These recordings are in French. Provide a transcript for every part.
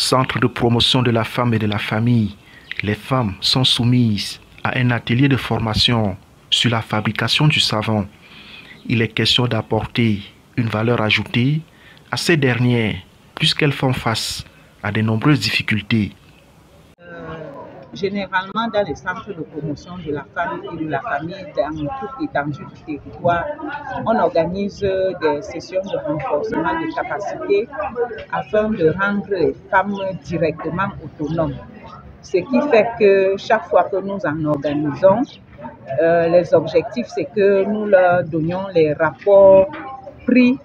Centre de promotion de la femme et de la famille, les femmes sont soumises à un atelier de formation sur la fabrication du savon. Il est question d'apporter une valeur ajoutée à ces dernières, puisqu'elles font face à de nombreuses difficultés. Généralement, dans les centres de promotion de la femme et de la famille, dans toute l'étendue du territoire, on organise des sessions de renforcement de capacité afin de rendre les femmes directement autonomes. Ce qui fait que chaque fois que nous en organisons, les objectifs, c'est que nous leur donnions les rapports prix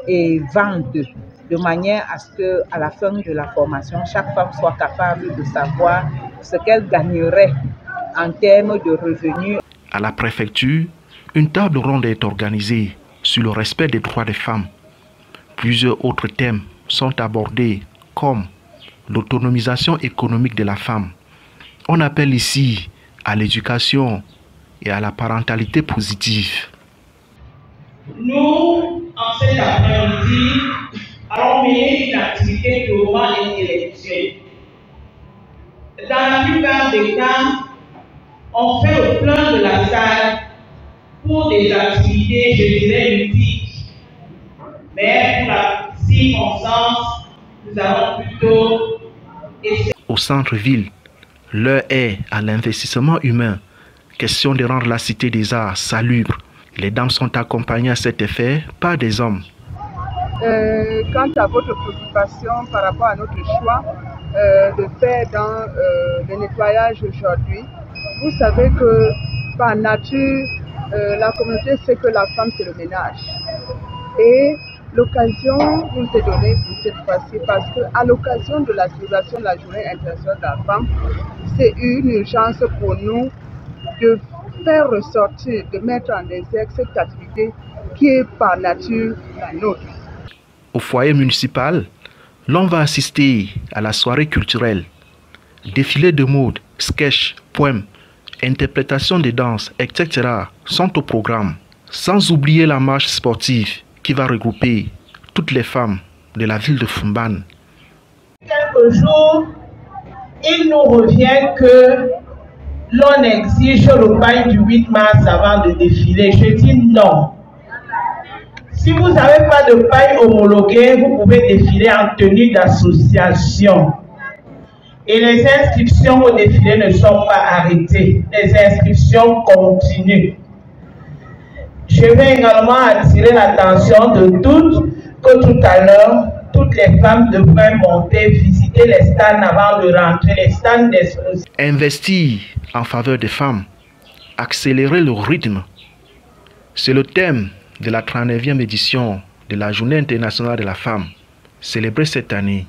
et vente, de manière à ce qu'à la fin de la formation, chaque femme soit capable de savoir ce qu'elle gagnerait en termes de revenus. À la préfecture, une table ronde est organisée sur le respect des droits des femmes. Plusieurs autres thèmes sont abordés comme l'autonomisation économique de la femme. On appelle ici à l'éducation et à la parentalité positive. Nous, en cet après-midi, allons mener une activité purement intellectuelle. Dans la plupart des cas, on fait le plein de la salle pour des activités, je dirais, ludiques. Mais pour la circonstance, nous allons plutôt essayer. Au centre-ville, l'heure est à l'investissement humain. Question de rendre la cité des arts salubre. Les dames sont accompagnées à cet effet par des hommes. Quant à votre préoccupation par rapport à notre choix de faire dans le nettoyage aujourd'hui, vous savez que par nature, la communauté sait que la femme c'est le ménage. Et l'occasion nous est donnée pour cette fois-ci parce qu'à l'occasion de la célébration de la journée internationale de la femme, c'est une urgence pour nous de faire ressortir, de mettre en exergue cette activité qui est par nature la nôtre. Au foyer municipal, l'on va assister à la soirée culturelle. Défilés de mode, sketchs, poèmes, interprétations de danse, etc. sont au programme. Sans oublier la marche sportive qui va regrouper toutes les femmes de la ville de Foumban. Quelques jours, il nous revient que l'on exige le paille du 8 mars avant de défiler. Je dis non. Si vous n'avez pas de paille homologuée, vous pouvez défiler en tenue d'association. Et les inscriptions au défilé ne sont pas arrêtées. Les inscriptions continuent. Je vais également attirer l'attention de toutes que tout à l'heure, toutes les femmes devraient monter, visiter les stands avant de rentrer, les stands d'exposition. Investir en faveur des femmes, accélérer le rythme, c'est le thème de la 39e édition de la Journée internationale de la femme, célébrée cette année.